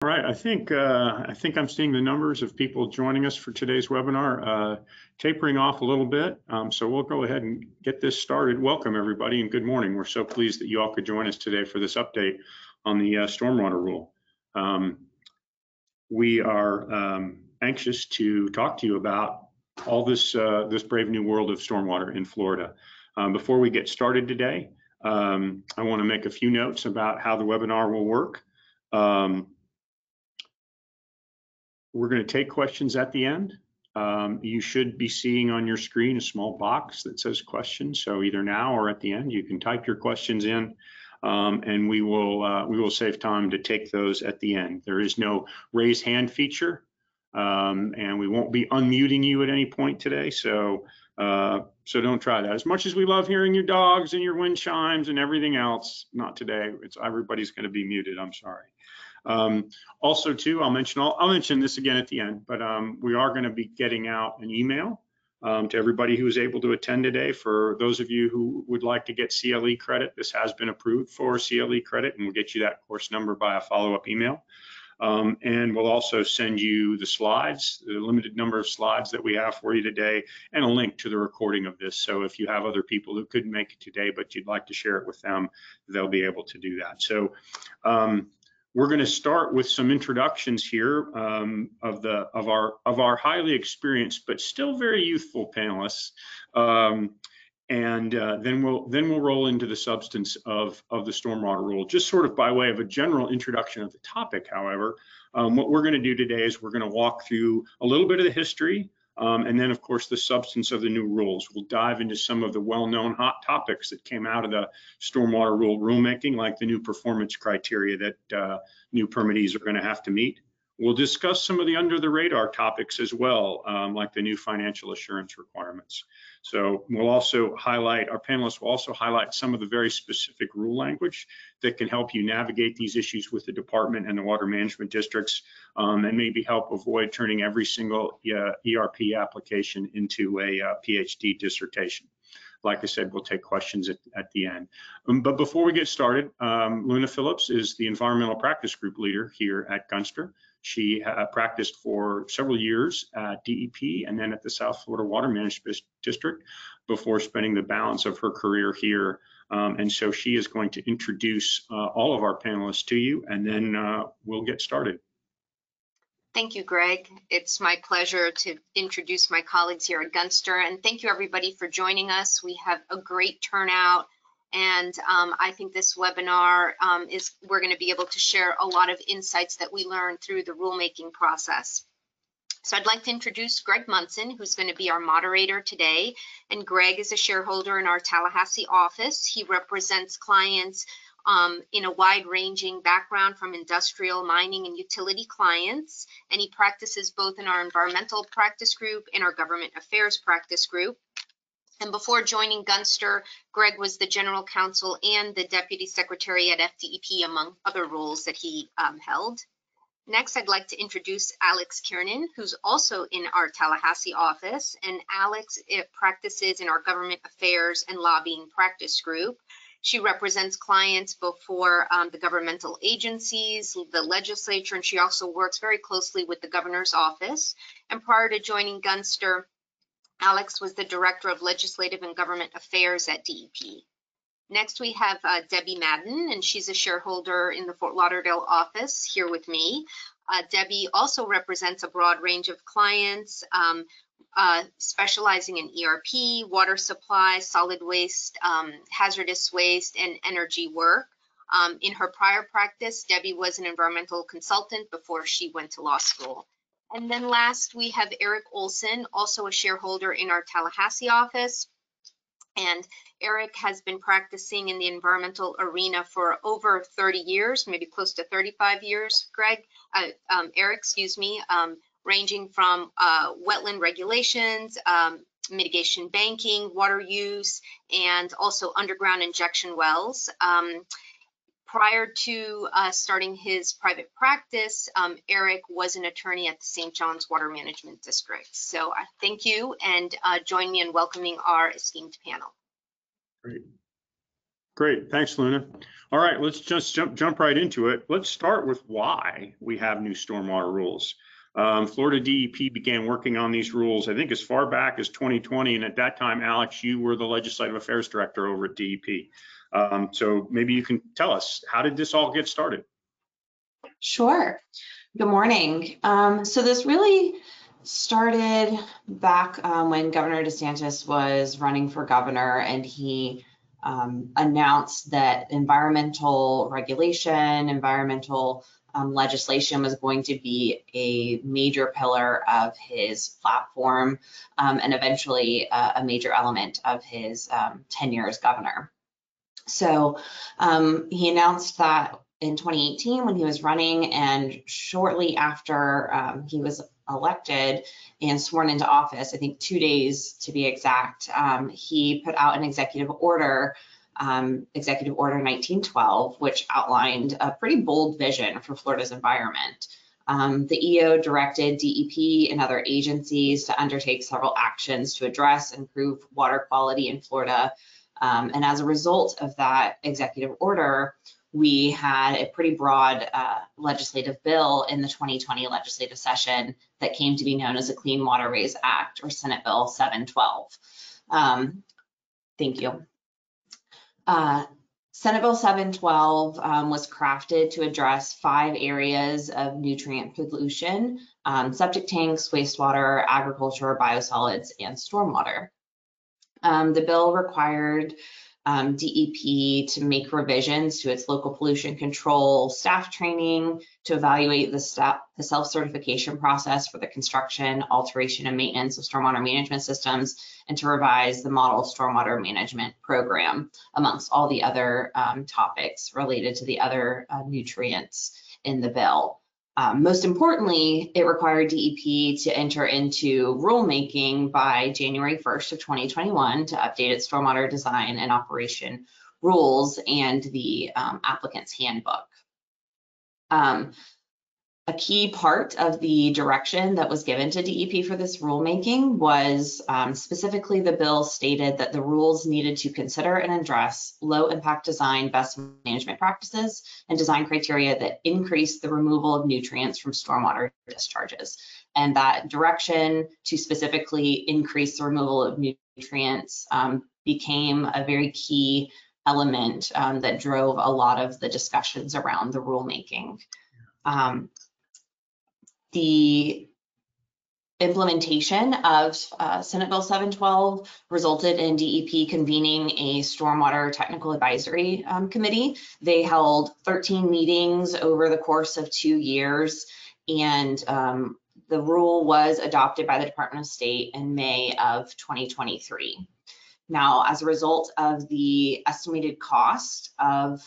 All right, I think I'm seeing the numbers of people joining us for today's webinar tapering off a little bit. So we'll go ahead and get this started. Welcome everybody and good morning. We're so pleased that you all could join us today for this update on the stormwater rule. We are anxious to talk to you about all this this brave new world of stormwater in Florida. Before we get started today, I want to make a few notes about how the webinar will work. We're going to take questions at the end. You should be seeing on your screen a small box that says questions. So either now or at the end, you can type your questions in, and we will save time to take those at the end. There is no raise hand feature, and we won't be unmuting you at any point today. So don't try that. As much as we love hearing your dogs and your wind chimes and everything else, not today. Everybody's going to be muted. I'm sorry. Also too, I'll mention this again at the end, but we are going to be getting out an email to everybody who was able to attend today. For those of you who would like to get CLE credit, this has been approved for CLE credit, and we'll get you that course number by a follow-up email. And we'll also send you the slides, the limited number of slides that we have for you today, and a link to the recording of this. So if you have other people who couldn't make it today, but you'd like to share it with them, they'll be able to do that. So we're going to start with some introductions here of our highly experienced but still very youthful panelists, and then we'll roll into the substance of the stormwater rule. Just sort of by way of a general introduction of the topic, however, what we're going to do today is we're going to walk through a little bit of the history, and then of course the substance of the new rules. We'll dive into some of the well-known hot topics that came out of the stormwater rule rulemaking, like the new performance criteria that new permittees are going to have to meet. We'll discuss some of the under the radar topics as well, like the new financial assurance requirements. So we'll also highlight, our panelists will also highlight some of the very specific rule language that can help you navigate these issues with the department and the water management districts, and maybe help avoid turning every single ERP application into a PhD dissertation. Like I said, we'll take questions at the end. But before we get started, Luna Phillips is the environmental practice group leader here at Gunster. She practiced for several years at DEP and then at the South Florida Water Management District before spending the balance of her career here. And so she is going to introduce all of our panelists to you, and then we'll get started. Thank you, Greg. It's my pleasure to introduce my colleagues here at Gunster, and thank you everybody for joining us. We have a great turnout, and I think this webinar we're going to be able to share a lot of insights that we learned through the rulemaking process. So I'd like to introduce Greg Munson, who's going to be our moderator today. And Greg is a shareholder in our Tallahassee office. He represents clients in a wide-ranging background from industrial, mining, and utility clients, and he practices both in our environmental practice group and our government affairs practice group. And before joining Gunster, Greg was the general counsel and the deputy secretary at FDEP, among other roles that he held. Next, I'd like to introduce Alex Kiernan, who's also in our Tallahassee office, and Alex practices in our government affairs and lobbying practice group. She represents clients before the governmental agencies, the legislature, and she also works very closely with the governor's office. And prior to joining Gunster, Alex was the director of legislative and government affairs at DEP. Next, we have Debbie Madden, and she's a shareholder in the Fort Lauderdale office here with me. Debbie also represents a broad range of clients, specializing in ERP, water supply, solid waste, hazardous waste, and energy work. In her prior practice, Debbie was an environmental consultant before she went to law school. And then last, we have Eric Olson, also a shareholder in our Tallahassee office. And Eric has been practicing in the environmental arena for over 30 years, maybe close to 35 years, Eric, excuse me, ranging from wetland regulations, mitigation banking, water use, and also underground injection wells. Prior to starting his private practice, Eric was an attorney at the St. John's Water Management District. So thank you, and join me in welcoming our esteemed panel. Great. Great, thanks, Luna. All right, let's just jump right into it. Let's start with why we have new stormwater rules. Florida DEP began working on these rules, I think, as far back as 2020. And at that time, Alex, you were the Legislative Affairs Director over at DEP. So maybe you can tell us, how did this all get started? Sure. Good morning. So this really started back when Governor DeSantis was running for governor, and he announced that environmental regulation, environmental legislation was going to be a major pillar of his platform, and eventually a major element of his tenure as governor. So he announced that in 2018 when he was running, and shortly after he was elected and sworn into office, I think 2 days to be exact, he put out an executive order, Executive Order 1912, which outlined a pretty bold vision for Florida's environment. The EO directed DEP and other agencies to undertake several actions to address and improve water quality in Florida. And as a result of that executive order, we had a pretty broad legislative bill in the 2020 legislative session that came to be known as the Clean Waterways Act, or Senate Bill 712. Thank you. Senate Bill 712 was crafted to address 5 areas of nutrient pollution: septic tanks, wastewater, agriculture, biosolids, and stormwater. The bill required DEP to make revisions to its local pollution control staff training, to evaluate the self-certification process for the construction, alteration, and maintenance of stormwater management systems, and to revise the model stormwater management program, amongst all the other topics related to the other nutrients in the bill. Most importantly, it required DEP to enter into rulemaking by January 1st of 2021 to update its stormwater design and operation rules and the applicant's handbook. A key part of the direction that was given to DEP for this rulemaking was specifically the bill stated that the rules needed to consider and address low impact design best management practices and design criteria that increase the removal of nutrients from stormwater discharges. And that direction to specifically increase the removal of nutrients became a very key element that drove a lot of the discussions around the rulemaking. The implementation of Senate Bill 712 resulted in DEP convening a stormwater technical advisory committee. They held 13 meetings over the course of 2 years, and the rule was adopted by the Department of State in May of 2023. Now, as a result of the estimated cost of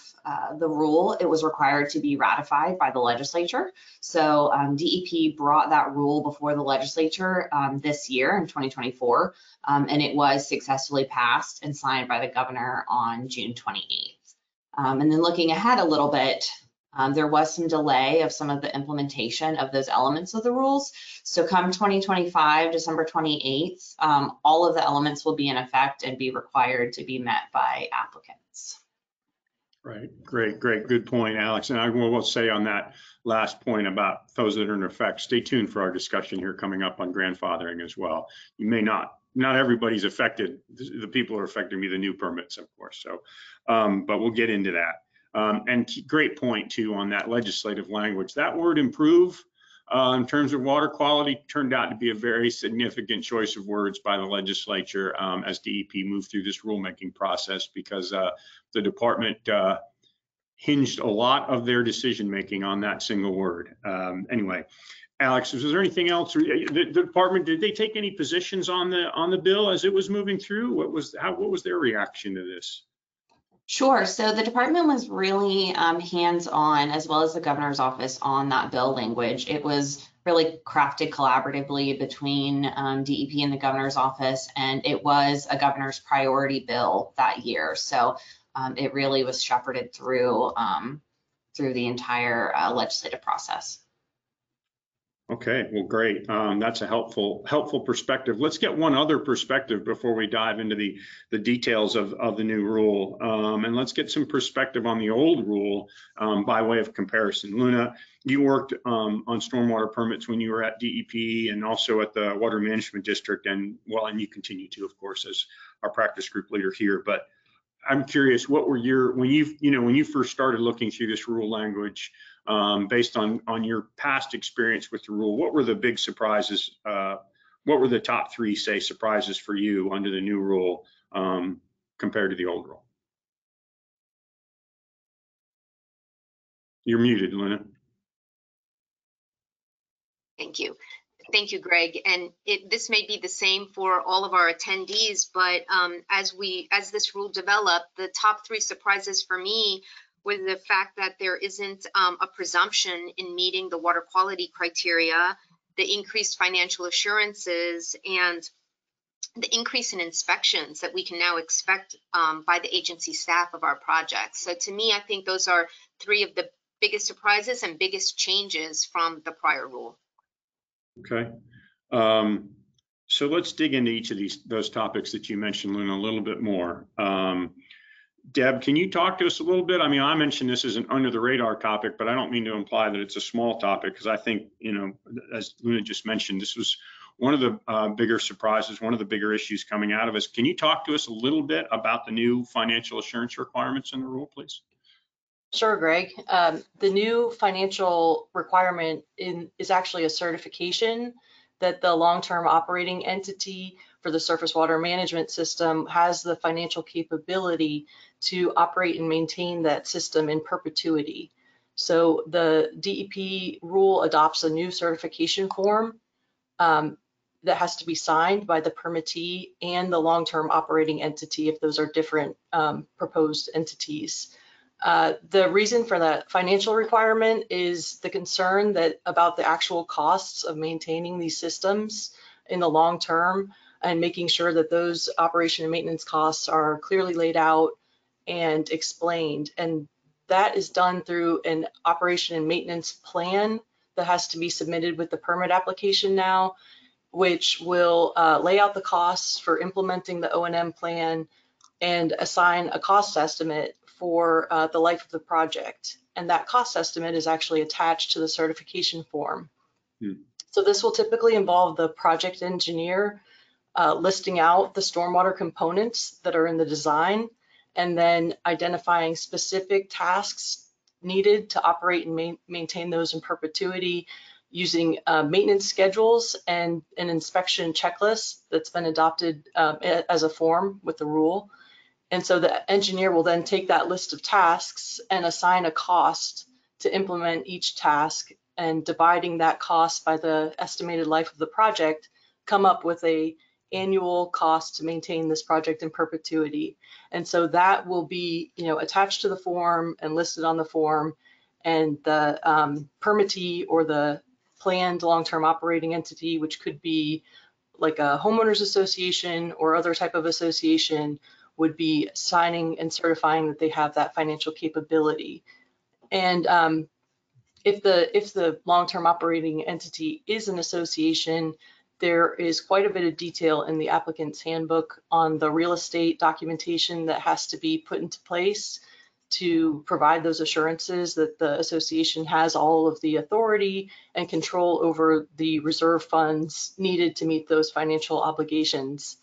the rule, it was required to be ratified by the legislature. So DEP brought that rule before the legislature this year in 2024, and it was successfully passed and signed by the governor on June 28th. And then looking ahead a little bit, there was some delay of some of the implementation of those elements of the rules. So come 2025, December 28th, all of the elements will be in effect and be required to be met by applicants. Right, great, good point, Alex. And I will say on that last point about those that are in effect, stay tuned for our discussion here coming up on grandfathering as well. You may not everybody's affected. The people who are affected will be the new permits, of course. So, but we'll get into that. And great point too on that legislative language. That word improve in terms of water quality turned out to be a very significant choice of words by the legislature as DEP moved through this rulemaking process, because the department hinged a lot of their decision making on that single word. Anyway, Alex, is there anything else? The department, did they take any positions on the bill as it was moving through? What was their reaction to this? Sure. So the department was really hands-on, as well as the governor's office, on that bill language. It was really crafted collaboratively between DEP and the governor's office, and it was a governor's priority bill that year. So it really was shepherded through the entire legislative process. Okay, well, great. That's a helpful perspective. Let's get one other perspective before we dive into the details of the new rule. And let's get some perspective on the old rule by way of comparison. Luna, you worked on stormwater permits when you were at DEP and also at the Water Management District, and you continue to, of course, as our practice group leader here. But I'm curious, what were when you first started looking through this rule language, based on your past experience with the rule, what were the big surprises? What were the top three, say, surprises for you under the new rule compared to the old rule? You're muted, Luna. Thank you. Thank you, Greg. And this may be the same for all of our attendees, but as this rule developed, the top three surprises for me was the fact that there isn't a presumption in meeting the water quality criteria, the increased financial assurances, and the increase in inspections that we can now expect by the agency staff of our projects. So to me, I think those are three of the biggest surprises and biggest changes from the prior rule. Okay. So let's dig into each of those topics that you mentioned, Luna, a little bit more. Deb, can you talk to us a little bit? I mean, I mentioned this as an under the radar topic, but I don't mean to imply that it's a small topic, because I think, as Luna just mentioned, this was one of the bigger surprises, one of the bigger issues coming out of us. Can you talk to us a little bit about the new financial assurance requirements in the rule, please? Sure, Greg. The new financial requirement is actually a certification that the long-term operating entity for the surface water management system has the financial capability to operate and maintain that system in perpetuity. So the DEP rule adopts a new certification form that has to be signed by the permittee and the long-term operating entity if those are different proposed entities. The reason for that financial requirement is the concern about the actual costs of maintaining these systems in the long term, and making sure that those operation and maintenance costs are clearly laid out and explained. And that is done through an operation and maintenance plan that has to be submitted with the permit application now, which will lay out the costs for implementing the O&M plan and assign a cost estimate for the life of the project. And that cost estimate is actually attached to the certification form. So this will typically involve the project engineer listing out the stormwater components that are in the design, and then identifying specific tasks needed to operate and maintain those in perpetuity, using maintenance schedules and an inspection checklist that's been adopted as a form with the rule. And so the engineer will then take that list of tasks and assign a cost to implement each task, and dividing that cost by the estimated life of the project, come up with an annual cost to maintain this project in perpetuity. And so that will be, attached to the form and listed on the form, and the permittee or the planned long-term operating entity, which could be like a homeowners association or other type of association, would be signing and certifying that they have that financial capability. And if the long-term operating entity is an association, there is quite a bit of detail in the applicant's handbook on the real estate documentation that has to be put into place to provide those assurances that the association has all of the authority and control over the reserve funds needed to meet those financial obligations.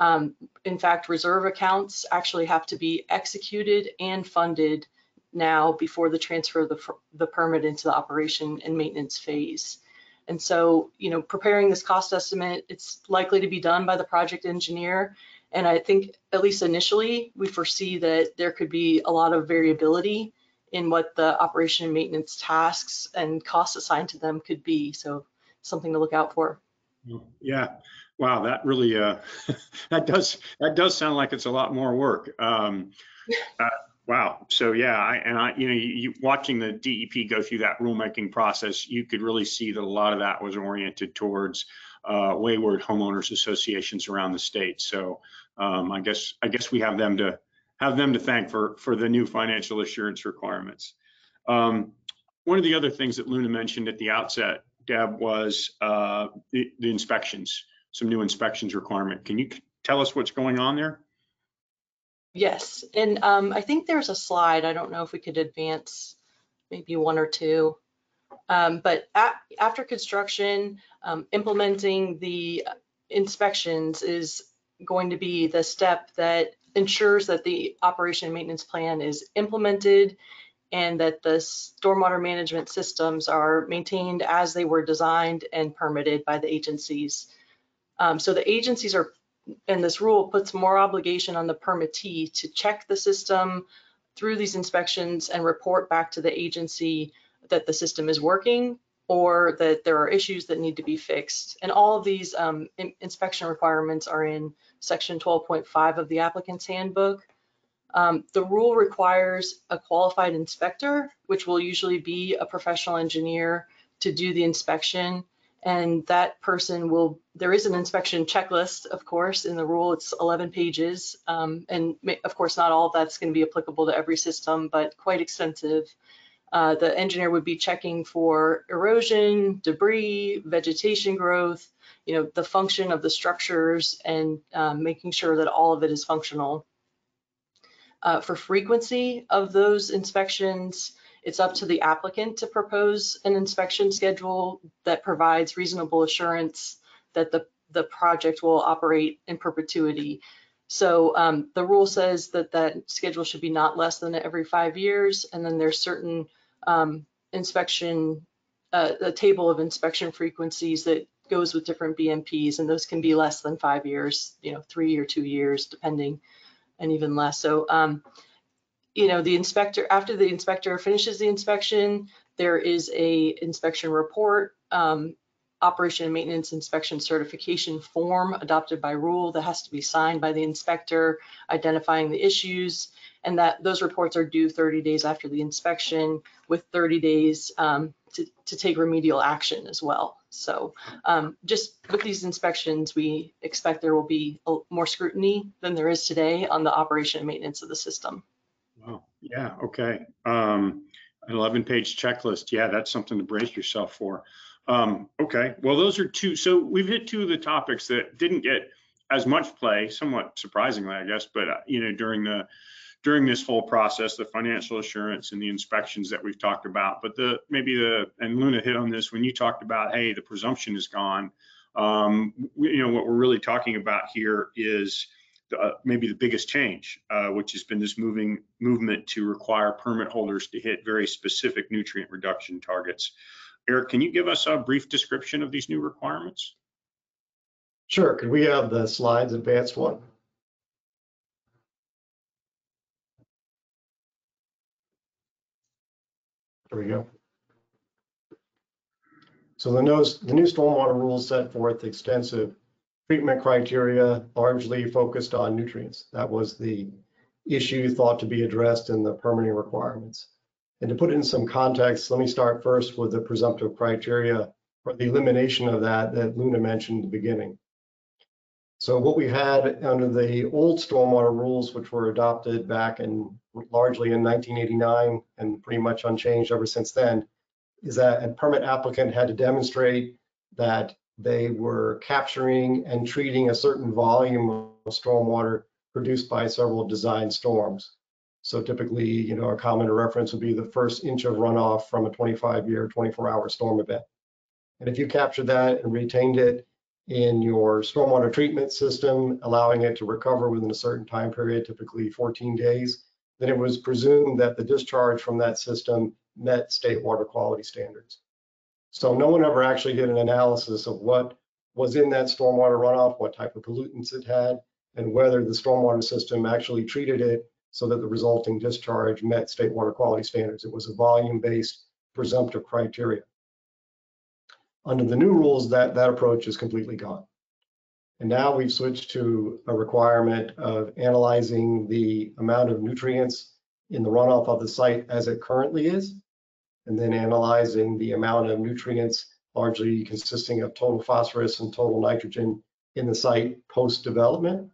In fact, reserve accounts actually have to be executed and funded now before the transfer of the permit into the operation and maintenance phase. And so, preparing this cost estimate, it's likely to be done by the project engineer. And I think, at least initially, we foresee that there could be a lot of variability in what the operation and maintenance tasks and costs assigned to them could be. So something to look out for. Yeah. Wow, that really that does sound like it's a lot more work. Wow. So yeah, you watching the DEP go through that rulemaking process, you could really see that a lot of that was oriented towards wayward homeowners associations around the state. So I guess we have them to thank for the new financial assurance requirements. One of the other things that Luna mentioned at the outset, Deb, was the inspections, some new inspections requirement. Can you tell us what's going on there? Yes, and I think there's a slide. I don't know if we could advance maybe one or two. But after construction, implementing the inspections is going to be the step that ensures that the operation and maintenance plan is implemented and that the stormwater management systems are maintained as they were designed and permitted by the agencies. So the agencies are, and this rule puts more obligation on the permittee to check the system through these inspections and report back to the agency that the system is working or that there are issues that need to be fixed. And all of these inspection requirements are in section 12.5 of the applicant's handbook. The rule requires a qualified inspector, which will usually be a professional engineer, to do the inspection. And that person will, there is an inspection checklist, of course, in the rule. It's 11 pages. And of course, not all of that's going to be applicable to every system, but quite extensive. The engineer would be checking for erosion, debris, vegetation growth, the function of the structures, and making sure that all of it is functional. For frequency of those inspections, it's up to the applicant to propose an inspection schedule that provides reasonable assurance that the project will operate in perpetuity. So the rule says that that schedule should be not less than every 5 years, and then there's certain inspection, a table of inspection frequencies that goes with different BMPs, and those can be less than 5 years, 3 or 2 years, depending, and even less. So, the inspector, after the inspector finishes the inspection, there is a inspection report, operation and maintenance inspection certification form adopted by rule that has to be signed by the inspector, identifying the issues, and that those reports are due 30 days after the inspection, with 30 days to take remedial action as well. So just with these inspections, we expect there will be more scrutiny than there is today on the operation and maintenance of the system. Wow. Yeah. Okay. An 11-page checklist. Yeah, that's something to brace yourself for. Okay. Well, those are two. So we've hit two of the topics that didn't get as much play, somewhat surprisingly, I guess, but during this whole process, the financial assurance and the inspections that we've talked about. But and Luna hit on this when you talked about, hey, the presumption is gone. What we're really talking about here is maybe the biggest change, which has been this movement to require permit holders to hit very specific nutrient reduction targets. Eric, can you give us a brief description of these new requirements? Sure. Could we have the slides advanced one? There we go. So the new stormwater rules set forth extensive treatment criteria, largely focused on nutrients. That was the issue thought to be addressed in the permitting requirements. And to put it in some context, let me start first with the presumptive criteria, or the elimination of that Luna mentioned at the beginning. So what we had under the old stormwater rules, which were adopted back largely in 1989 and pretty much unchanged ever since then, is that a permit applicant had to demonstrate that they were capturing and treating a certain volume of stormwater produced by several designed storms. So typically, a common reference would be the first inch of runoff from a 25-year, 24-hour storm event. And if you captured that and retained it in your stormwater treatment system, allowing it to recover within a certain time period, typically 14 days, then it was presumed that the discharge from that system met state water quality standards. So no one ever actually did an analysis of what was in that stormwater runoff, what type of pollutants it had, and whether the stormwater system actually treated it so that the resulting discharge met state water quality standards. It was a volume-based presumptive criteria. Under the new rules, that approach is completely gone. And now we've switched to a requirement of analyzing the amount of nutrients in the runoff of the site as it currently is, and then analyzing the amount of nutrients largely consisting of total phosphorus and total nitrogen in the site post-development.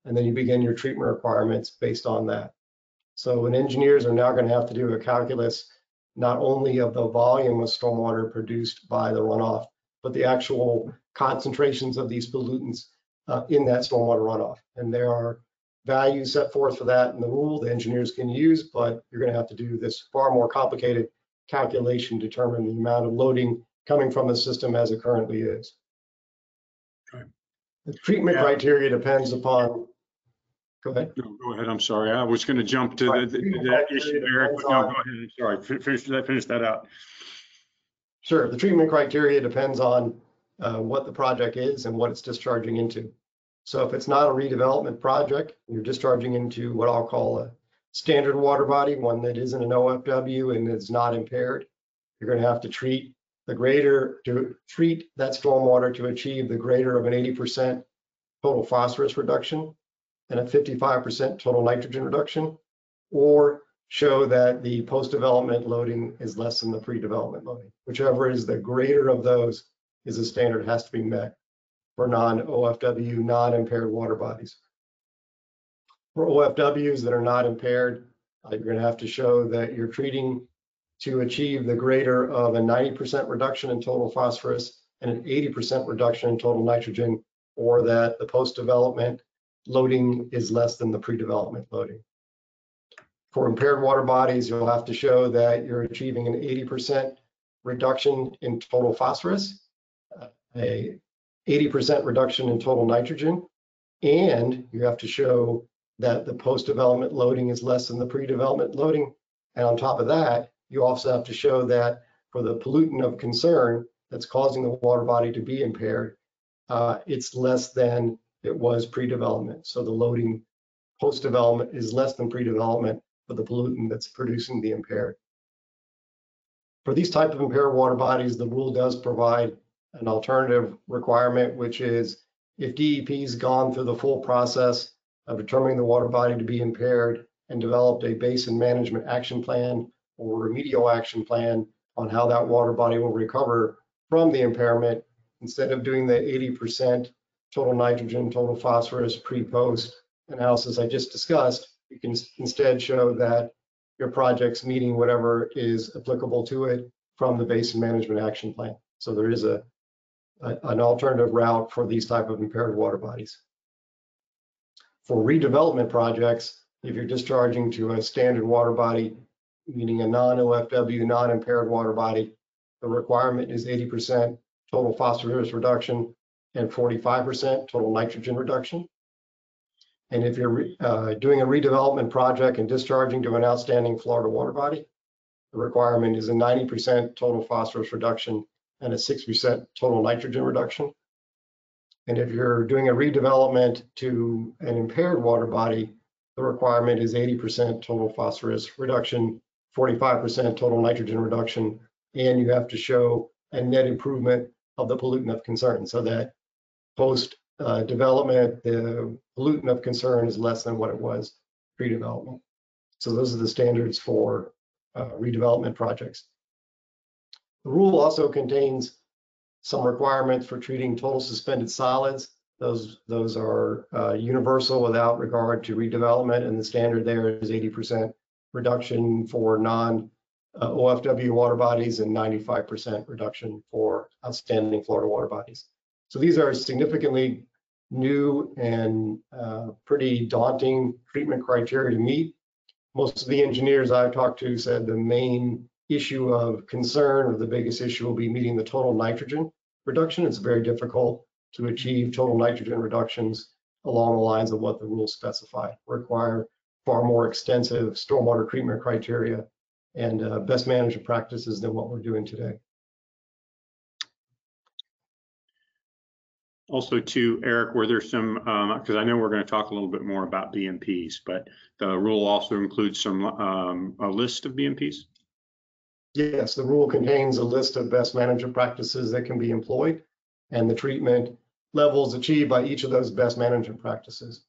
And then you begin your treatment requirements based on that. So when engineers are now going to have to do a calculus not only of the volume of stormwater produced by the runoff, but the actual concentrations of these pollutants in that stormwater runoff. And there are values set forth for that in the rule the engineers can use, but you're going to have to do this far more complicated calculation to determine the amount of loading coming from the system as it currently is. Okay. The treatment criteria depends upon, go ahead. No, go ahead. I'm sorry. I was going to jump to Right. that issue, Eric, but no, go ahead. I'm sorry. Finish that out. Sure. The treatment criteria depends on what the project is and what it's discharging into. So if it's not a redevelopment project, you're discharging into what I'll call a standard water body, one that isn't an OFW and is not impaired. You're going to have to treat that stormwater to achieve the greater of an 80% total phosphorus reduction and a 55% total nitrogen reduction, or show that the post-development loading is less than the pre-development loading. Whichever is the greater of those is a standard has to be met for non-OFW, non-impaired water bodies. For OFWs that are not impaired, you're going to have to show that you're treating to achieve the greater of a 90% reduction in total phosphorus and an 80% reduction in total nitrogen, or that the post-development loading is less than the pre-development loading. For impaired water bodies, you'll have to show that you're achieving an 80% reduction in total phosphorus, a 80% reduction in total nitrogen, and you have to show that the post-development loading is less than the pre-development loading. And on top of that, you also have to show that for the pollutant of concern that's causing the water body to be impaired, it's less than it was pre-development. So the loading post-development is less than pre-development for the pollutant that's producing the impaired. For these type of impaired water bodies, the rule does provide an alternative requirement, which is if DEP's gone through the full process of determining the water body to be impaired and developed a basin management action plan or remedial action plan on how that water body will recover from the impairment, instead of doing the 80% total nitrogen, total phosphorus pre-post analysis I just discussed, you can instead show that your project's meeting whatever is applicable to it from the basin management action plan. So there is an alternative route for these type of impaired water bodies. For redevelopment projects, if you're discharging to a standard water body, meaning a non-OFW, non-impaired water body, the requirement is 80% total phosphorus reduction and 45% total nitrogen reduction. And if you're doing a redevelopment project and discharging to an outstanding Florida water body, the requirement is a 90% total phosphorus reduction and a 6% total nitrogen reduction. And if you're doing a redevelopment to an impaired water body, the requirement is 80% total phosphorus reduction, 45% total nitrogen reduction, and you have to show a net improvement of the pollutant of concern, so that post development, the pollutant of concern is less than what it was pre-development. So those are the standards for redevelopment projects. The rule also contains some requirements for treating total suspended solids. Those are universal without regard to redevelopment, and the standard there is 80% reduction for non-OFW water bodies and 95% reduction for outstanding Florida water bodies. So these are significantly new and pretty daunting treatment criteria to meet. Most of the engineers I've talked to said the main issue of concern, or the biggest issue, will be meeting the total nitrogen reduction. It's very difficult to achieve total nitrogen reductions along the lines of what the rules specify. Require far more extensive stormwater treatment criteria and best management practices than what we're doing today. Also, too, Eric, were there some, because I know we're going to talk a little bit more about BMPs, but the rule also includes some a list of BMPs? Yes, the rule contains a list of best management practices that can be employed and the treatment levels achieved by each of those best management practices.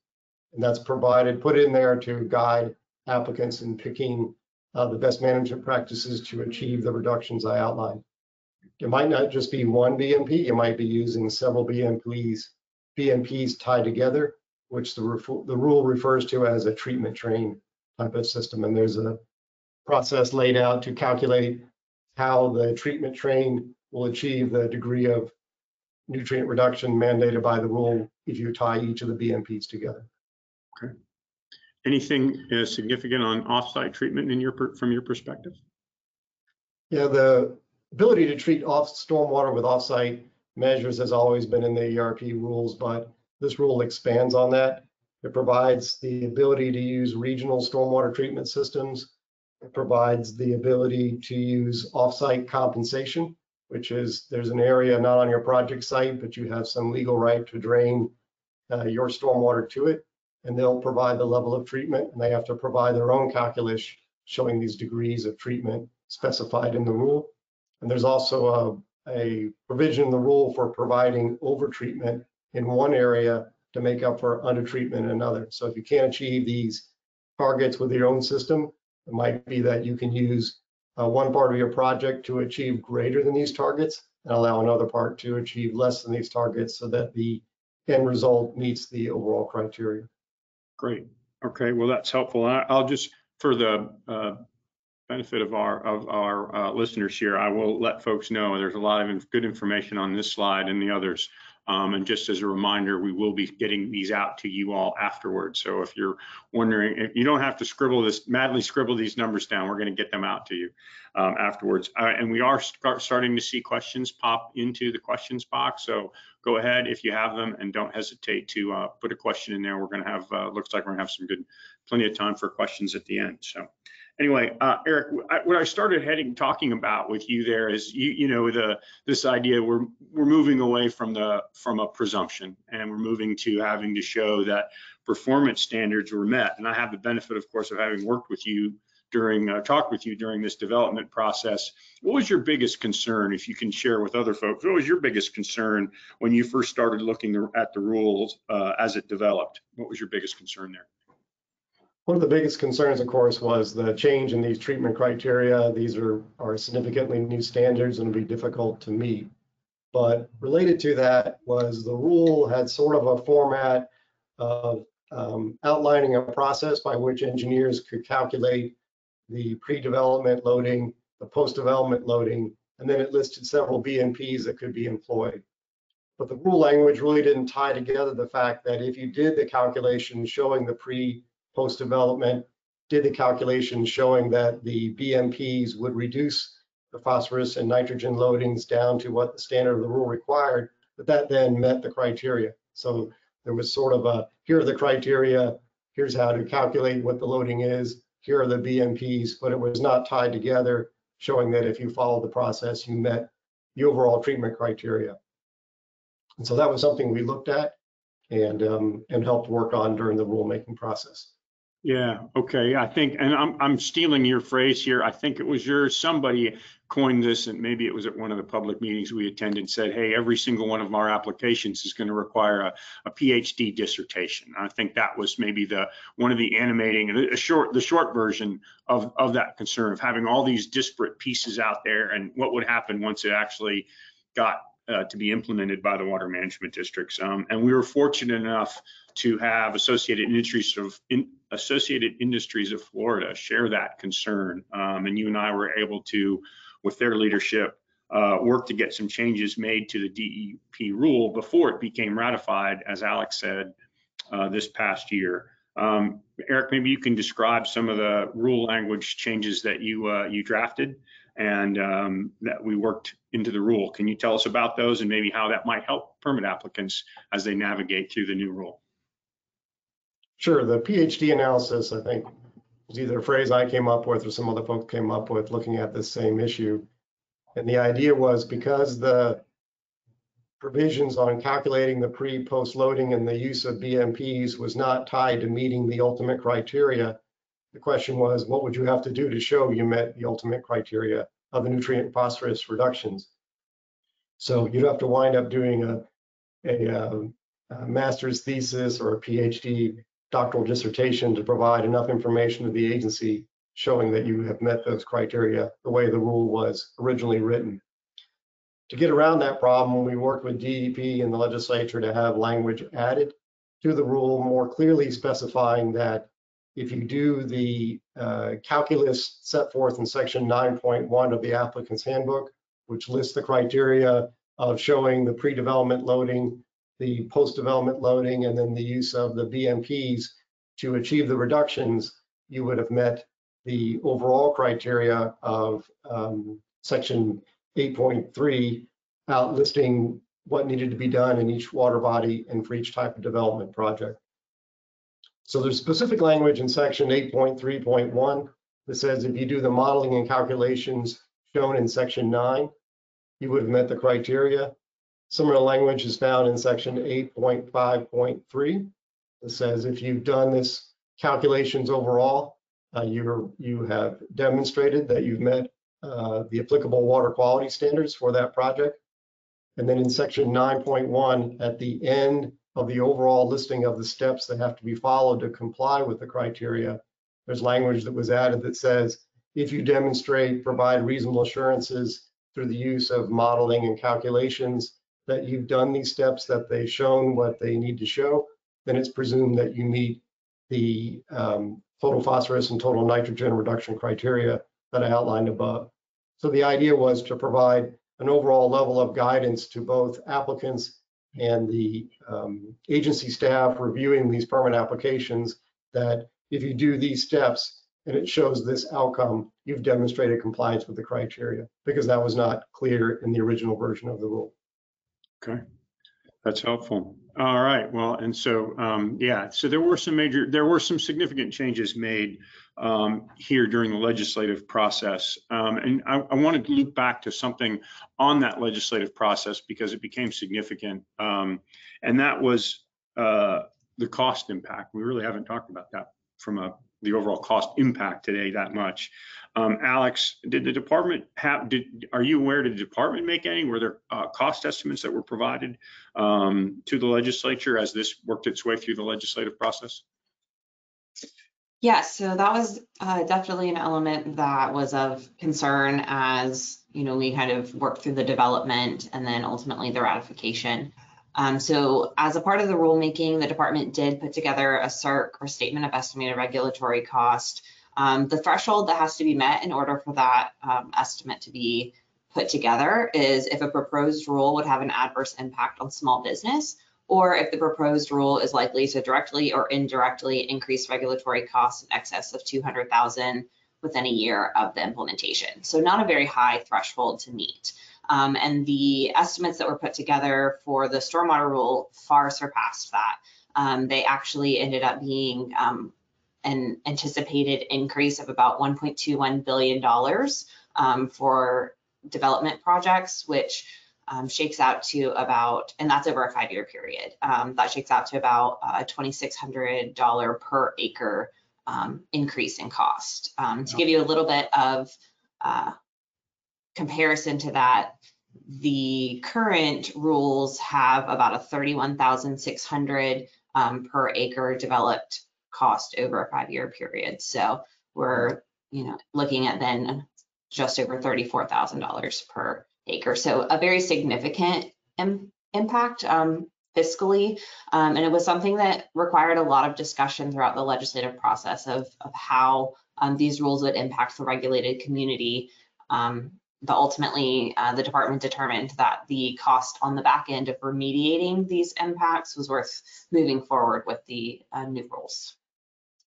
And that's put in there to guide applicants in picking the best management practices to achieve the reductions I outlined. It might not just be one BMP, you might be using several BMPs tied together, which the rule refers to as a treatment train type of system. And there's a process laid out to calculate how the treatment train will achieve the degree of nutrient reduction mandated by the rule if you tie each of the BMPs together. Okay. Anything significant on offsite treatment from your perspective? Yeah, the ability to treat stormwater with offsite measures has always been in the ERP rules, but this rule expands on that. It provides the ability to use regional stormwater treatment systems. It provides the ability to use offsite compensation, which is there's an area not on your project site, but you have some legal right to drain your stormwater to it, and they'll provide the level of treatment, and they have to provide their own calculus showing these degrees of treatment specified in the rule. And there's also a provision in the rule for providing overtreatment in one area to make up for undertreatment in another. So if you can't achieve these targets with your own system, it might be that you can use one part of your project to achieve greater than these targets and allow another part to achieve less than these targets so that the end result meets the overall criteria. Great. Okay, well, that's helpful. I'll just, for the benefit of our listeners here, I will let folks know there's a lot of good information on this slide and the others. And just as a reminder, we will be getting these out to you all afterwards. So if you're wondering, if you don't have to madly scribble these numbers down, we're going to get them out to you afterwards. And we are starting to see questions pop into the questions box. So go ahead if you have them, and don't hesitate to put a question in there. We're going to have, looks like we're going to have plenty of time for questions at the end. So anyway, Eric, what I started talking about with you there is, this idea we're moving away from a presumption, and we're moving to having to show that performance standards were met. And I have the benefit, of course, of having worked with you talked with you during this development process. What was your biggest concern, if you can share with other folks? What was your biggest concern when you first started looking at the rules as it developed? What was your biggest concern there? One of the biggest concerns, of course, was the change in these treatment criteria. These are significantly new standards and will be difficult to meet. But related to that was the rule had sort of a format of outlining a process by which engineers could calculate the pre-development loading, the post-development loading, and then it listed several BMPs that could be employed. But the rule language really didn't tie together the fact that if you did the calculation showing the post-development, did the calculation showing that the BMPs would reduce the phosphorus and nitrogen loadings down to what the standard of the rule required, that then met the criteria. So there was sort of here are the criteria, here's how to calculate what the loading is, here are the BMPs, but it was not tied together, showing that if you followed the process, you met the overall treatment criteria. And so that was something we looked at and helped work on during the rulemaking process. Yeah, okay. I think, and I'm stealing your phrase here. I think it was somebody coined this, and maybe it was at one of the public meetings we attended, said, hey, every single one of our applications is going to require a PhD dissertation. I think that was maybe one of the animating, the short version of that concern of having all these disparate pieces out there and what would happen once it actually got to be implemented by the water management districts. And we were fortunate enough to have Associated Industries of Florida share that concern. And you and I were able to, with their leadership, work to get some changes made to the DEP rule before it became ratified, as Alex said, this past year. Eric, maybe you can describe some of the rule language changes that you drafted and that we worked into the rule. Can you tell us about those and maybe how that might help permit applicants as they navigate through the new rule? Sure. The PhD analysis, I think, was either a phrase I came up with or some other folks came up with looking at this same issue. And the idea was because the provisions on calculating the pre-post loading and the use of BMPs was not tied to meeting the ultimate criteria, the question was, what would you have to do to show you met the ultimate criteria of the nutrient phosphorus reductions? So you'd have to wind up doing a master's thesis or a PhD doctoral dissertation to provide enough information to the agency showing that you have met those criteria the way the rule was originally written. To get around that problem, we worked with DEP and the legislature to have language added to the rule more clearly specifying that if you do the calculus set forth in section 9.1 of the applicant's handbook, which lists the criteria of showing the pre-development loading, the post-development loading, and then the use of the BMPs to achieve the reductions, you would have met the overall criteria of section 8.3, out listing what needed to be done in each water body and for each type of development project. So there's specific language in section 8.3.1 that says if you do the modeling and calculations shown in section 9, you would have met the criteria. Similar language is found in section 8.5.3 that says if you've done this calculations overall, you have demonstrated that you've met the applicable water quality standards for that project. And then in section 9.1, at the end of the overall listing of the steps that have to be followed to comply with the criteria, there's language that was added that says, if you demonstrate, provide reasonable assurances through the use of modeling and calculations that you've done these steps, that they've shown what they need to show, then it's presumed that you meet the total phosphorus and total nitrogen reduction criteria that I outlined above. So the idea was to provide an overall level of guidance to both applicants and the agency staff reviewing these permit applications, that if you do these steps and it shows this outcome, you've demonstrated compliance with the criteria, because that was not clear in the original version of the rule. Okay, that's helpful. All right, well, and so, yeah, so there were some significant changes made here during the legislative process. And I wanted to loop back to something on that legislative process because it became significant. And that was the cost impact. We really haven't talked about that from the overall cost impact today that much. Alex, did the department are you aware, did the department make any? Were there cost estimates that were provided to the legislature as this worked its way through the legislative process? Yes, so that was definitely an element that was of concern as, you know, we kind of worked through the development and then ultimately the ratification. So as a part of the rulemaking, the department did put together a CERC, or Statement of Estimated Regulatory Cost. The threshold that has to be met in order for that estimate to be put together is if a proposed rule would have an adverse impact on small business, or if the proposed rule is likely to directly or indirectly increase regulatory costs in excess of $200,000 within a year of the implementation. So not a very high threshold to meet. And the estimates that were put together for the stormwater rule far surpassed that. They actually ended up being an anticipated increase of about $1.21 billion for development projects, which shakes out to about, and that's over a 5-year period, that shakes out to about a $2,600 per acre increase in cost. To give you a little bit of comparison to that, the current rules have about a $31,600 per acre developed cost over a 5-year period. So we're, you know, looking at then just over $34,000 per acre. So a very significant impact fiscally. And it was something that required a lot of discussion throughout the legislative process of how these rules would impact the regulated community. But ultimately, the department determined that the cost on the back end of remediating these impacts was worth moving forward with the new rules.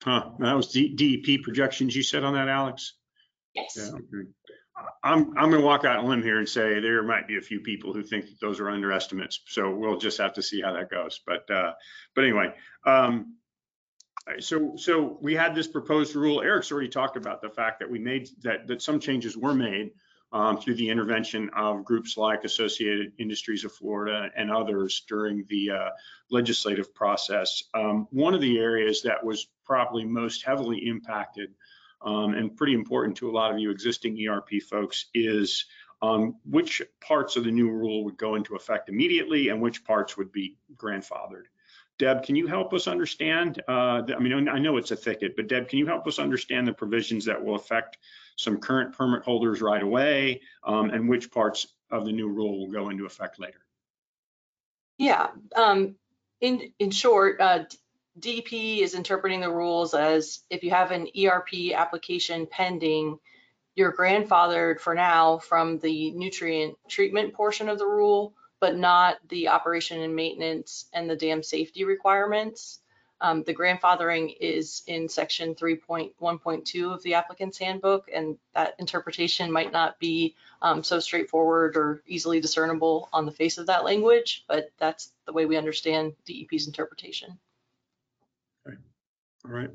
Huh, that was DEP projections you said on that, Alex? Yes. Yeah, okay. I'm going to walk out on a limb here and say there might be a few people who think that those are underestimates. So we'll just have to see how that goes. But anyway, so we had this proposed rule. Eric's already talked about the fact that we made that some changes were made through the intervention of groups like Associated Industries of Florida and others during the legislative process. One of the areas that was probably most heavily impacted and pretty important to a lot of you existing ERP folks is which parts of the new rule would go into effect immediately and which parts would be grandfathered. Deb, can you help us understand? I mean, I know it's a thicket, but Deb, can you help us understand the provisions that will affect some current permit holders right away and which parts of the new rule will go into effect later? Yeah, in short, DEP is interpreting the rules as if you have an ERP application pending, you're grandfathered for now from the nutrient treatment portion of the rule, but not the operation and maintenance and the dam safety requirements. The grandfathering is in section 3.1.2 of the applicant's handbook, and that interpretation might not be so straightforward or easily discernible on the face of that language, but that's the way we understand DEP's interpretation. Okay. All right.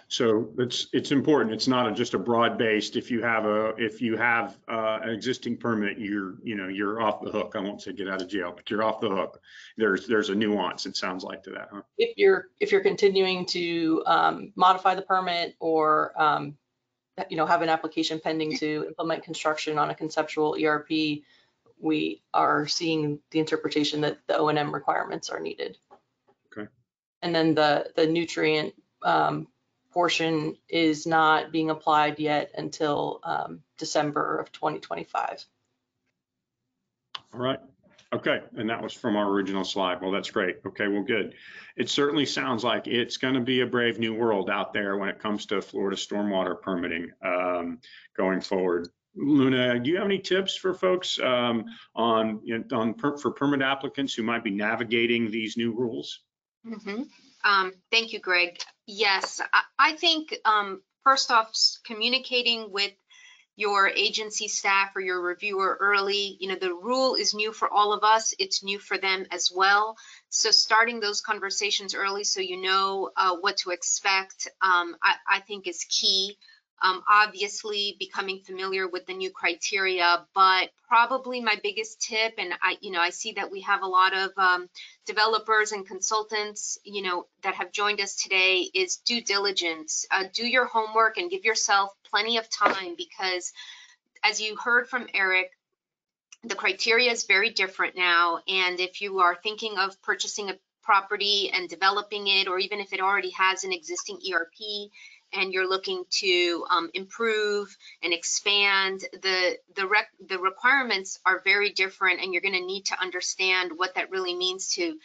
So it's important. It's not just a broad based. If you have an existing permit, you're off the hook. I won't say get out of jail, but you're off the hook. There's a nuance, it sounds like, to that, huh? If you're continuing to modify the permit or have an application pending to implement construction on a conceptual ERP, we are seeing the interpretation that the O&M requirements are needed. Okay. And then the nutrient portion is not being applied yet until December of 2025. All right. Okay. And that was from our original slide. Well, that's great. Okay. Well, good. It certainly sounds like it's going to be a brave new world out there when it comes to Florida stormwater permitting going forward. Luna, do you have any tips for folks for permit applicants who might be navigating these new rules? Mm-hmm. Thank you, Greg. Yes, I think first off, communicating with your agency staff or your reviewer early. The rule is new for all of us. It's new for them as well. So starting those conversations early so you know what to expect, I think is key. Obviously becoming familiar with the new criteria, but probably my biggest tip, and I see that we have a lot of developers and consultants, that have joined us today, is due diligence. Do your homework and give yourself plenty of time, because as you heard from Eric, the criteria is very different now. And if you are thinking of purchasing a property and developing it, or even if it already has an existing ERP, and you're looking to improve and expand, the requirements are very different, and you're going to need to understand what that really means to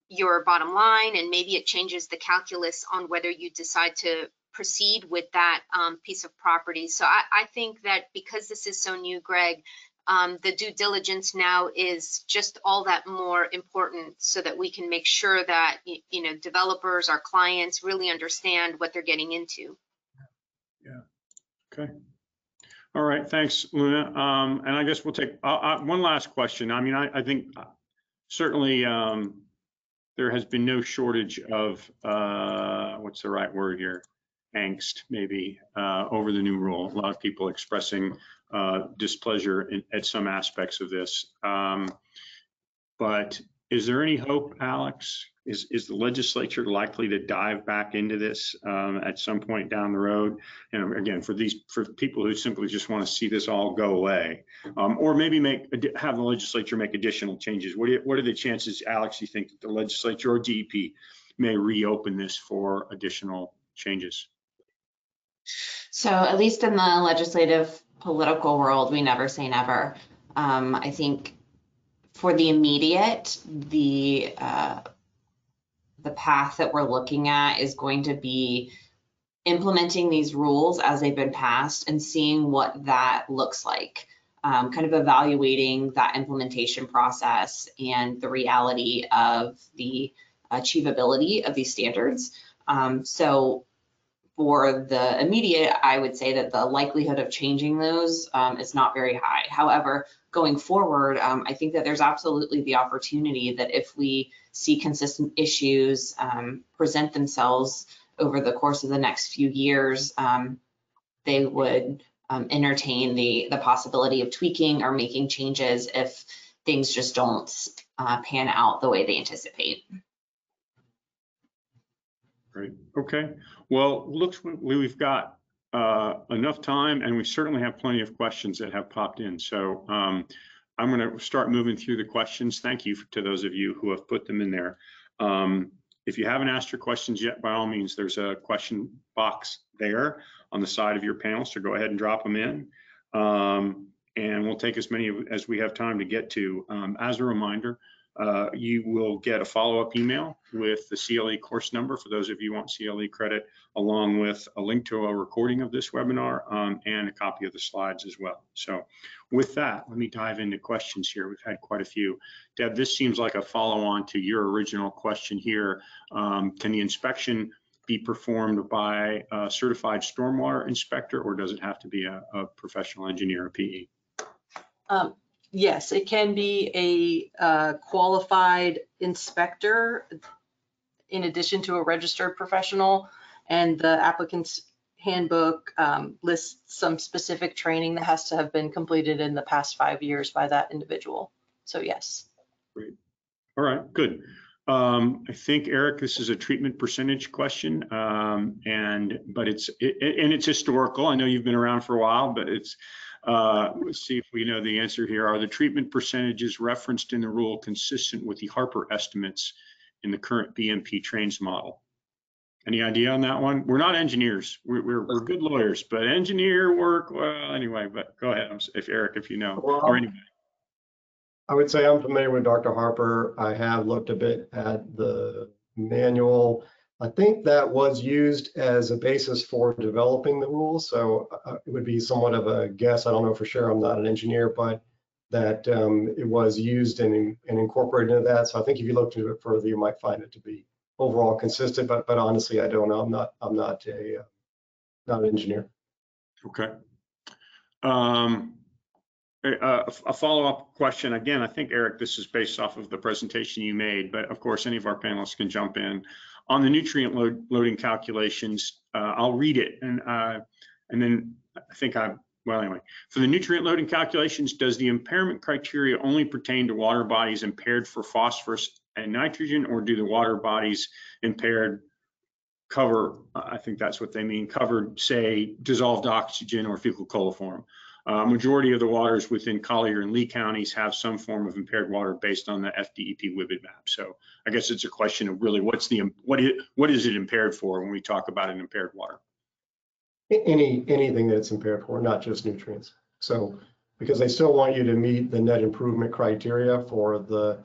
your bottom line, and maybe it changes the calculus on whether you decide to proceed with that piece of property. So I think that because this is so new, Greg, the due diligence now is just all that more important, so that we can make sure that developers, our clients, really understand what they're getting into. Yeah. Okay. All right. Thanks, Luna. And I guess we'll take one last question. I mean, I think certainly there has been no shortage of what's the right word here? Angst, maybe, over the new rule. A lot of people expressing displeasure at some aspects of this. But is there any hope, Alex? Is the legislature likely to dive back into this at some point down the road? And again, for people who simply just want to see this all go away, or maybe have the legislature make additional changes. What are the chances, Alex, you think that the legislature or DEP may reopen this for additional changes? So at least in the legislative political world, we never say never. I think for the immediate, the path that we're looking at is going to be implementing these rules as they've been passed and seeing what that looks like, kind of evaluating that implementation process and the reality of the achievability of these standards. So for the immediate, I would say that the likelihood of changing those is not very high. However, going forward, I think that there's absolutely the opportunity that if we see consistent issues present themselves over the course of the next few years, they would entertain the possibility of tweaking or making changes if things just don't pan out the way they anticipate. Great. Okay. Well, looks we've got enough time, and we certainly have plenty of questions that have popped in. So I'm going to start moving through the questions. Thank you to those of you who have put them in there. If you haven't asked your questions yet, by all means, there's a question box there on the side of your panel. So go ahead and drop them in. And we'll take as many as we have time to get to. As a reminder, You will get a follow-up email with the CLE course number for those of you who want CLE credit, along with a link to a recording of this webinar and a copy of the slides as well. So with that, let me dive into questions here. We've had quite a few. Deb, this seems like a follow-on to your original question here. Can the inspection be performed by a certified stormwater inspector, or does it have to be a professional engineer, a PE? Yes, it can be a qualified inspector in addition to a registered professional, and the applicant's handbook lists some specific training that has to have been completed in the past 5 years by that individual. So yes. Great. All right, good. I think, Eric, this is a treatment percentage question, but it's historical. I know you've been around for a while, but it's, let's see if we know the answer here. Are the treatment percentages referenced in the rule consistent with the Harper estimates in the current BMP trains model? Any idea on that one? We're not engineers. We're good lawyers, but engineer work, well, anyway, but go ahead, Eric, if you know, Well, or anybody. I would say I'm familiar with Dr. Harper. I have looked a bit at the manual. I think that was used as a basis for developing the rules. So it would be somewhat of a guess. I don't know for sure. I'm not an engineer, but that it was used and incorporated into that. So I think if you looked into it further, you might find it to be overall consistent. But honestly, I don't know. I'm not an engineer. Okay. A follow-up question. Again, I think, Eric, this is based off of the presentation you made, but of course, any of our panelists can jump in. On the nutrient loading calculations, I'll read it, and then I think well, anyway. For the nutrient loading calculations, does the impairment criteria only pertain to water bodies impaired for phosphorus and nitrogen, or do the water bodies impaired cover, I think that's what they mean, covered, say, dissolved oxygen or fecal coliform? Majority of the waters within Collier and Lee counties have some form of impaired water based on the FDEP WIBID map. So I guess it's a question of really what is it impaired for when we talk about an impaired water? Anything that's impaired for, not just nutrients. So because they still want you to meet the net improvement criteria for the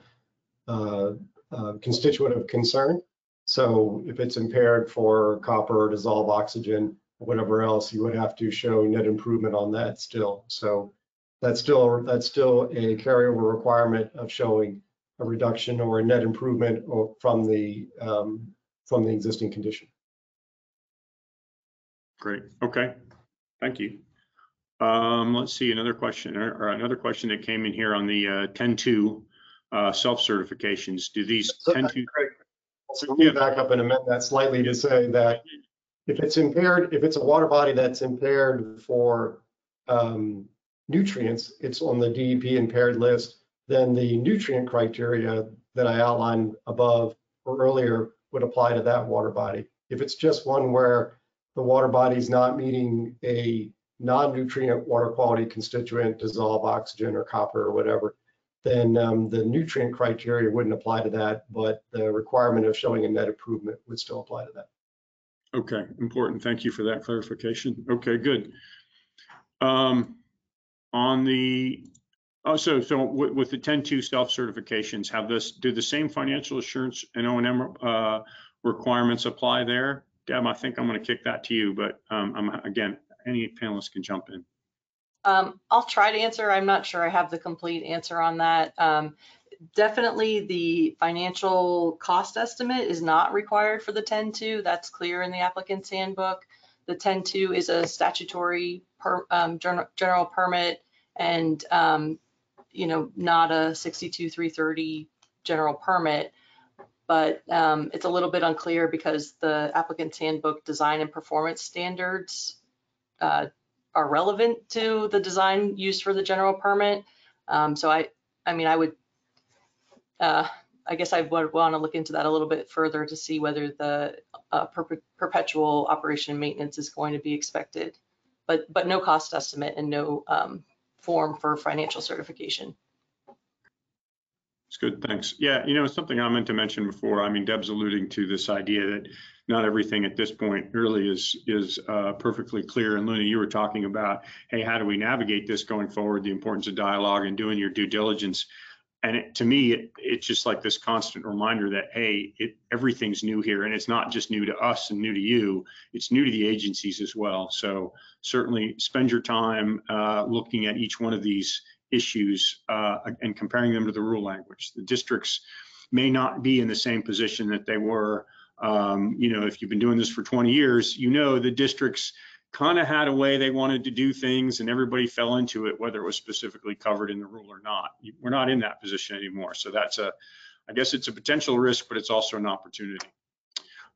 constituent of concern. So if it's impaired for copper, dissolved oxygen, whatever else, you would have to show net improvement on that still. So that's still a carryover requirement of showing a reduction or a net improvement from the existing condition. Great. Okay. Thank you. Let's see, another question that came in here on the 10.2 self-certifications. Do these 10.2? So let me back up and amend that slightly to say that if it's impaired, if it's a water body that's impaired for nutrients, it's on the DEP impaired list, then the nutrient criteria that I outlined above or earlier would apply to that water body. If it's just one where the water body is not meeting a non-nutrient water quality constituent, dissolved oxygen or copper or whatever, then the nutrient criteria wouldn't apply to that, but the requirement of showing a net improvement would still apply to that. Okay, important. Thank you for that clarification. Okay, good. On the so with the 10.2 self-certifications, do the same financial assurance and O&M requirements apply there? Deb, I think I'm going to kick that to you, but again, any panelists can jump in. I'll try to answer. I'm not sure I have the complete answer on that. Definitely the financial cost estimate is not required for the 10.2. That's clear in the applicant's handbook. The 10.2 is a statutory general permit and not a 62-330 general permit. But it's a little bit unclear because the applicant's handbook design and performance standards are relevant to the design used for the general permit. So I guess I would want to look into that a little bit further to see whether the perpetual operation and maintenance is going to be expected, but no cost estimate and no form for financial certification. It's good, thanks. Yeah, it's something I meant to mention before. I mean, Deb's alluding to this idea that not everything at this point really is perfectly clear. And Luna, you were talking about, hey, how do we navigate this going forward? The importance of dialogue and doing your due diligence. to me, it's just like this constant reminder that, hey, everything's new here, and it's not just new to us and new to you, it's new to the agencies as well. So certainly spend your time looking at each one of these issues and comparing them to the rule language. The districts may not be in the same position that they were. If you've been doing this for 20 years, the districts kind of had a way they wanted to do things, and everybody fell into it, whether it was specifically covered in the rule or not. We're not in that position anymore. So I guess it's a potential risk, but it's also an opportunity.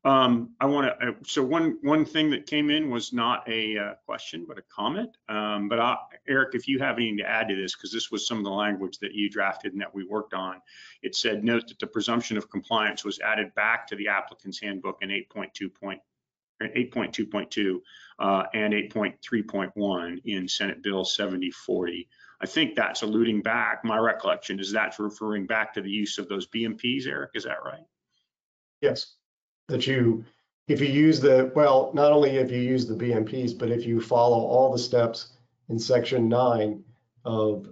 So one thing that came in was not a question, but a comment. Eric, if you have anything to add to this, because this was some of the language that you drafted and that we worked on, it said, note that the presumption of compliance was added back to the applicant's handbook in 8.2.2 and 8.3.1 in Senate Bill 7040. I think that's alluding back, my recollection is that's referring back to the use of those BMPs, Eric, is that right? Yes, if you use not only if you use the BMPs, but if you follow all the steps in section 9 of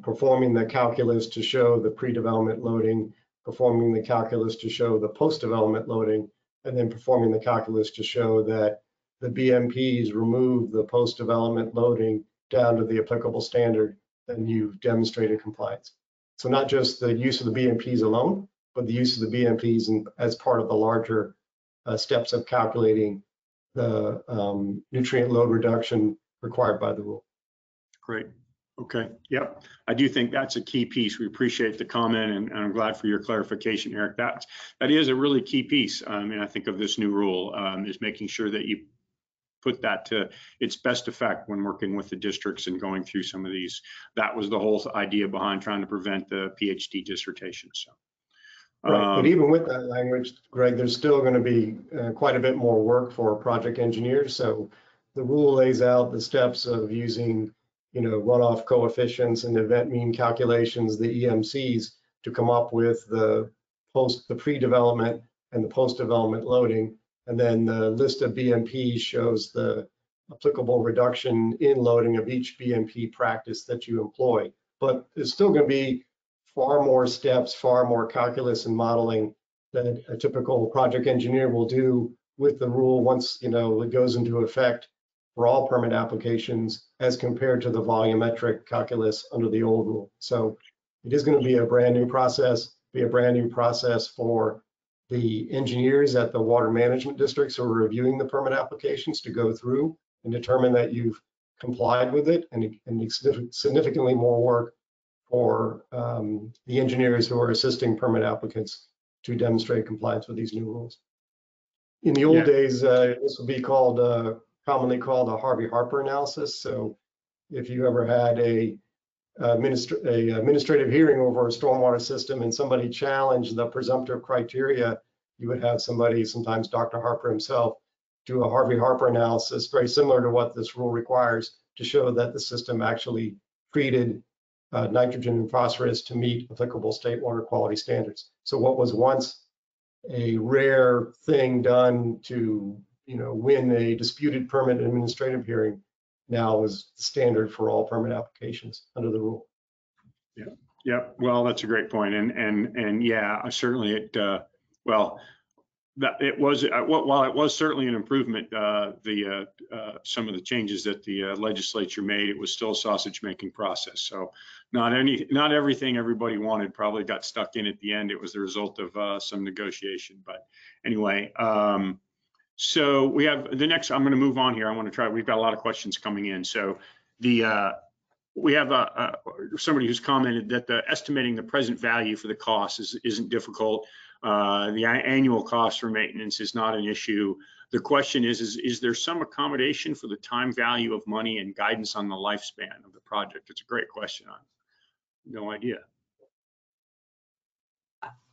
performing the calculus to show the pre-development loading, performing the calculus to show the post-development loading, and then performing the calculus to show that the BMPs remove the post-development loading down to the applicable standard, then you've demonstrated compliance. So not just the use of the BMPs alone, but the use of the BMPs as part of the larger steps of calculating the nutrient load reduction required by the rule. Great. Okay. Yep. I do think that's a key piece. We appreciate the comment, and I'm glad for your clarification, Eric. That is a really key piece. I think of this new rule is making sure that you put that to its best effect when working with the districts and going through some of these. That was the whole idea behind trying to prevent the PhD dissertation. So. Right, but even with that language, Greg, there's still going to be quite a bit more work for project engineers. So the rule lays out the steps of using, runoff coefficients and event mean calculations, the EMCs, to come up with the pre-development and the post-development loading. And then the list of BMPs shows the applicable reduction in loading of each BMP practice that you employ. But there's still going to be far more steps, far more calculus and modeling that a typical project engineer will do with the rule once it goes into effect for all permit applications as compared to the volumetric calculus under the old rule. So it is going to be a brand new process, for the engineers at the water management districts who are reviewing the permit applications to go through and determine that you've complied with it, and significantly more work for the engineers who are assisting permit applicants to demonstrate compliance with these new rules. In the old days, this would be commonly called a Harvey Harper analysis. So if you ever had a administrative hearing over a stormwater system and somebody challenged the presumptive criteria, you would have somebody, sometimes Dr. Harper himself, do a Harvey Harper analysis, very similar to what this rule requires, to show that the system actually treated nitrogen and phosphorus to meet applicable state water quality standards. So what was once a rare thing done to win a disputed permit administrative hearing now is the standard for all permit applications under the rule. Yeah. Well, that's a great point. And yeah, certainly while it was certainly an improvement, some of the changes that the legislature made, it was still a sausage making process. So not everything everybody wanted probably got stuck in at the end. It was the result of some negotiation. But anyway, so we have the next. I'm going to move on here. I want to try. We've got a lot of questions coming in. So we have somebody who's commented that the estimating the present value for the cost isn't difficult. The annual cost for maintenance is not an issue. The question is there some accommodation for the time value of money and guidance on the lifespan of the project? It's a great question. No idea.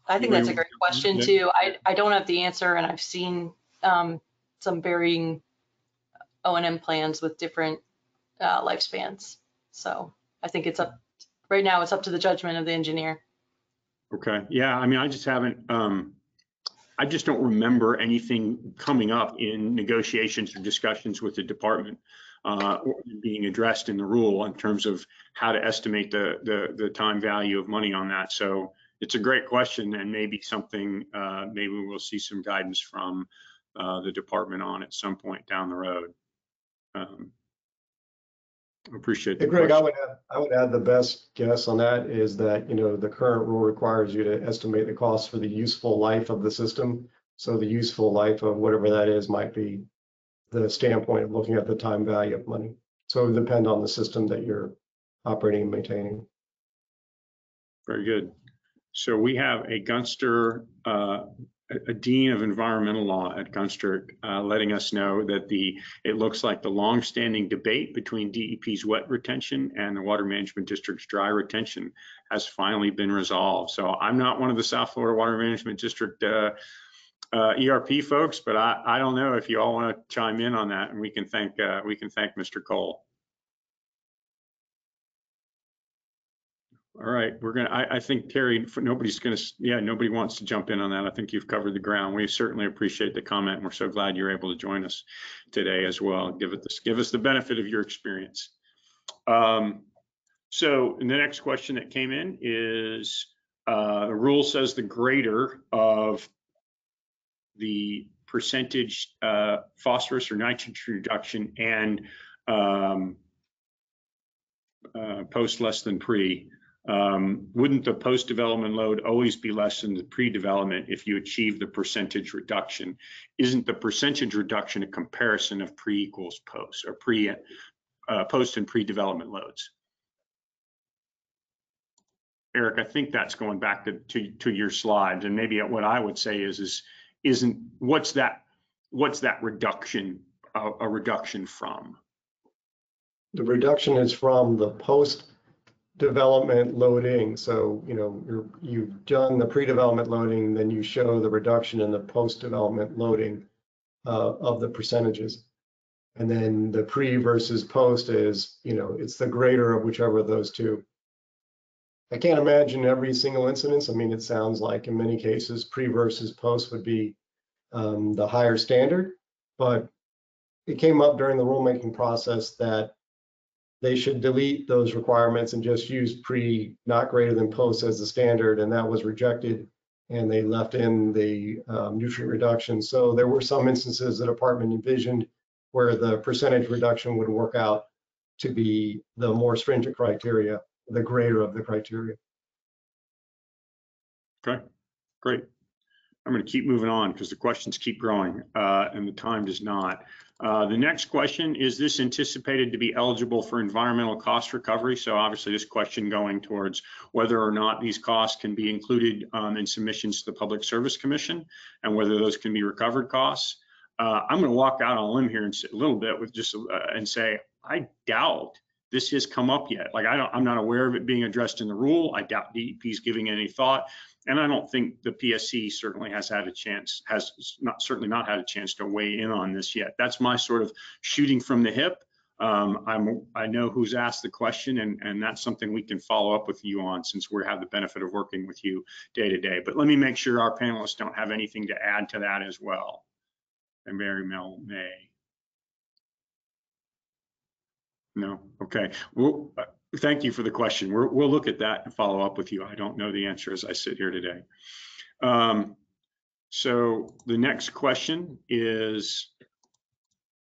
I think that's a great question too. I don't have the answer, and I've seen some varying O&M plans with different lifespans. So I think right now it's up to the judgment of the engineer. Okay. Yeah. I mean, I just haven't, I just don't remember anything coming up in negotiations or discussions with the department being addressed in the rule in terms of how to estimate the time value of money on that. So it's a great question, and maybe something, maybe we'll see some guidance from the department on at some point down the road. Appreciate the Hey, Greg, question. I would add the best guess on that is that, the current rule requires you to estimate the cost for the useful life of the system. So the useful life of whatever that is might be the standpoint of looking at the time value of money. So it would depend on the system that you're operating and maintaining. Very good. So we have a Gunster, a Dean of Environmental Law at Gunster, letting us know that it looks like the longstanding debate between DEP's wet retention and the Water Management District's dry retention has finally been resolved. So I'm not one of the South Florida Water Management District ERP folks, but I don't know if you all want to chime in on that, and we can thank Mr. Cole. All right, I think Terry, nobody wants to jump in on that. I think you've covered the ground. We certainly appreciate the comment, and we're so glad you're able to join us today as well. Give us the benefit of your experience. So the next question that came in is, the rule says the greater of the percentage phosphorus or nitrogen reduction and post less than pre. Wouldn't the post-development load always be less than the pre-development if you achieve the percentage reduction? Isn't the percentage reduction a comparison of pre equals post, or post and pre-development loads? Eric, I think that's going back to your slides, and maybe what I would say what's that reduction a reduction from? The reduction is from the post-development loading. So, you've done the pre-development loading, then you show the reduction in the post-development loading of the percentages. And then the pre versus post is, it's the greater of whichever of those two. I can't imagine every single incidence. I mean, it sounds like in many cases, pre versus post would be the higher standard, but it came up during the rulemaking process that they should delete those requirements and just use pre not greater than post as the standard, and that was rejected, and they left in the nutrient reduction. So there were some instances the department envisioned where the percentage reduction would work out to be the more stringent criteria, the greater of the criteria. Okay, great. I'm going to keep moving on because the questions keep growing and the time does not. The next question, is this anticipated to be eligible for environmental cost recovery? So obviously this question going towards whether or not these costs can be included in submissions to the Public Service Commission and whether those can be recovered costs. I'm going to walk out on a limb here and a little bit with and say, I doubt this has come up yet. Like I'm not aware of it being addressed in the rule. I doubt DEP is giving any thought. And I don't think the PSC certainly certainly not had a chance to weigh in on this yet. That's my sort of shooting from the hip. I know who's asked the question, and that's something we can follow up with you on since we have the benefit of working with you day to day. But let me make sure our panelists don't have anything to add to that as well. And Mary Mel may. No, okay. Well, thank you for the question. We'll look at that and follow up with you. I don't know the answer as I sit here today. So the next question is,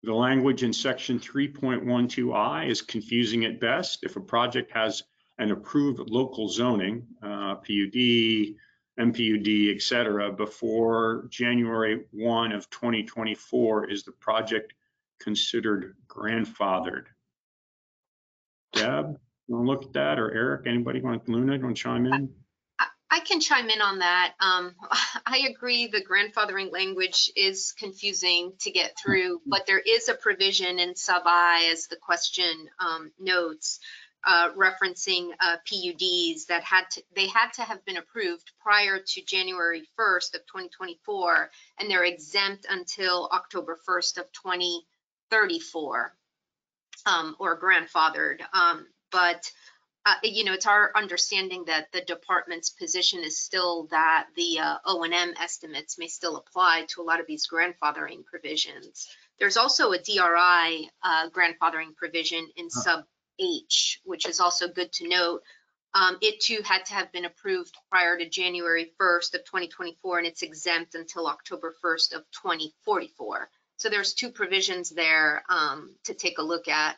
the language in section 3.12I is confusing at best. If a project has an approved local zoning, PUD, MPUD, et cetera, before January 1 of 2024, is the project considered grandfathered? Deb, you want to look at that, or Eric? Anybody want to chime in? I can chime in on that. I agree the grandfathering language is confusing to get through, but there is a provision in sub I, as the question notes, referencing PUDs that had to have been approved prior to January 1st of 2024, and they're exempt until October 1st of 2034. Or grandfathered, but it's our understanding that the department's position is still that the O&M estimates may still apply to a lot of these grandfathering provisions. There's also a DRI grandfathering provision in sub H, which is also good to note. It too had to have been approved prior to January 1st of 2024, and it's exempt until October 1st of 2044. So there's two provisions there to take a look at.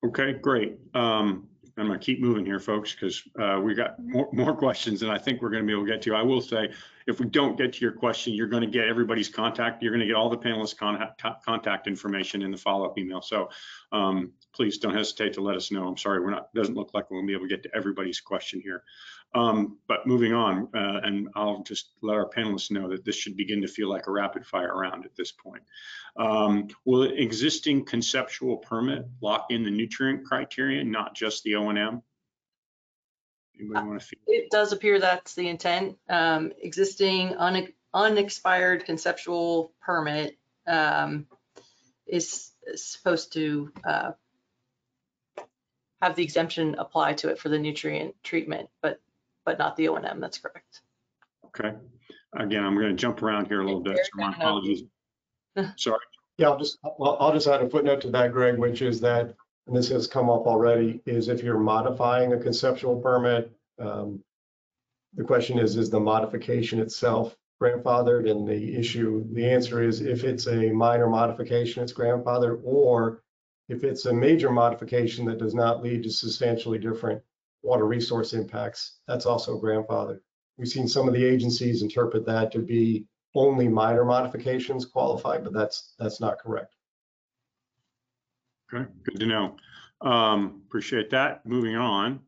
Okay, great. I'm going to keep moving here, folks, because we got more questions than I think we're going to be able to get to. I will say, if we don't get to your question, you're going to get everybody's contact. You're going to get all the panelists' contact information in the follow-up email. So please don't hesitate to let us know. I'm sorry, doesn't look like we're going to be able to get to everybody's question here. But moving on, and I'll just let our panelists know that this should begin to feel like a rapid fire round at this point. Will an existing conceptual permit lock in the nutrient criteria, not just the O&M? Anybody want to feel? It does appear that's the intent. Existing unexpired conceptual permit is supposed to have the exemption apply to it for the nutrient treatment, but not the O&M. That's correct. Okay. Again, I'm going to jump around here a little bit, so my apologies. Sorry. Yeah, I'll just add a footnote to that, Greg, which is that, and this has come up already, is if you're modifying a conceptual permit, the question is the modification itself grandfathered? And the answer is if it's a minor modification, it's grandfathered, or if it's a major modification that does not lead to substantially different water resource impacts, that's also grandfathered. We've seen some of the agencies interpret that to be only minor modifications qualify, but that's not correct. Okay, good to know. Appreciate that. Moving on.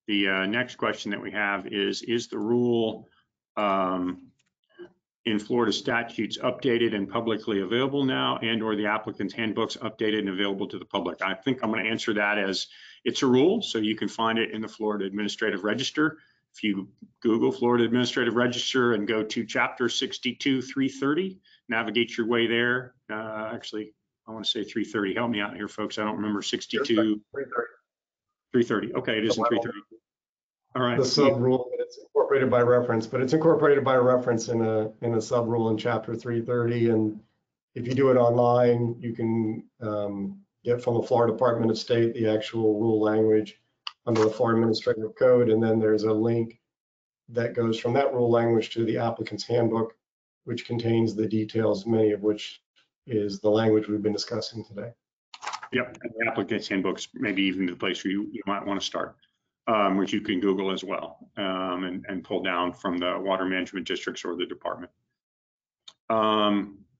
The next question that we have is the rule in Florida statutes updated and publicly available now, and or the applicant's handbooks updated and available to the public? I think I'm going to answer that as it's a rule, so you can find it in the Florida Administrative Register. If you Google Florida Administrative Register and go to chapter 62-330, navigate your way there. Actually, I want to say 330. Help me out here, folks. I don't remember 62. 330. Okay, it is in 330. All right. The sub rule, it's incorporated by reference, but it's incorporated by reference in a sub rule in chapter 330. And if you do it online, you can get from the Florida Department of State the actual rule language under the Florida Administrative Code, and then there's a link that goes from that rule language to the applicant's handbook, which contains the details, many of which is the language we've been discussing today. Yep, and the applicant's handbooks, maybe even the place where you might want to start, which you can Google as well, and pull down from the water management districts or the department.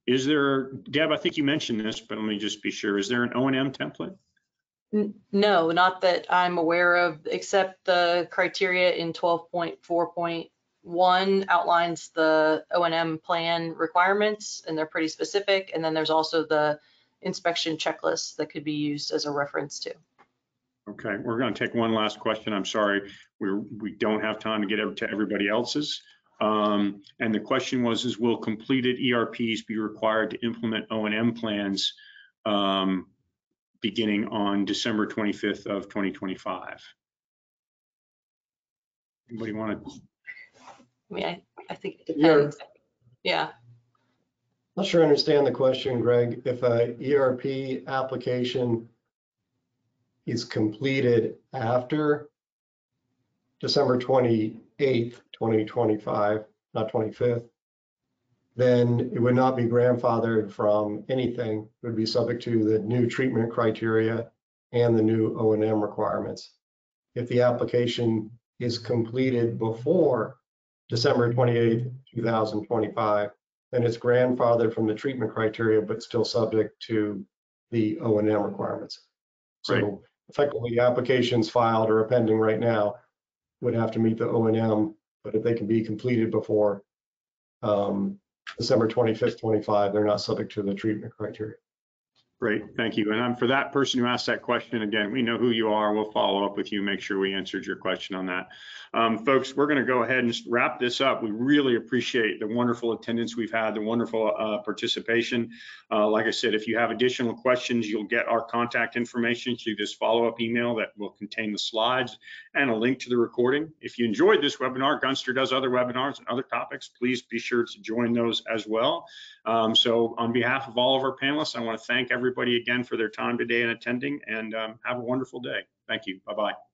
Is there, Deb, I think you mentioned this, but let me just be sure, is there an O&M template? No, not that I'm aware of, except the criteria in 12.4.1 outlines the O&M plan requirements, and they're pretty specific. And then there's also the inspection checklist that could be used as a reference too. Okay, we're going to take one last question. I'm sorry, we don't have time to get to everybody else's. And the question was, will completed ERPs be required to implement O&M plans beginning on December 25th of 2025? Anybody want to? I mean, I think it depends. Yeah. Not sure I understand the question, Greg. If a ERP application is completed after December 28th, 2025, not 25th, then it would not be grandfathered from anything. It would be subject to the new treatment criteria and the new O&M requirements. If the application is completed before December 28th, 2025, then it's grandfathered from the treatment criteria, but still subject to the O&M requirements. So right. Effectively, applications filed or are pending right now would have to meet the O&M, but if they can be completed before December 25th, 25, they're not subject to the treatment criteria. Great, thank you. And for that person who asked that question, again, we know who you are. We'll follow up with you, make sure we answered your question on that. Folks, we're going to go ahead and wrap this up. We really appreciate the wonderful attendance we've had, the wonderful participation. Like I said, if you have additional questions, you'll get our contact information through this follow-up email that will contain the slides and a link to the recording. If you enjoyed this webinar, Gunster does other webinars and other topics. Please be sure to join those as well. So on behalf of all of our panelists, I want to thank everybody again for their time today and attending, and have a wonderful day. Thank you. Bye-bye.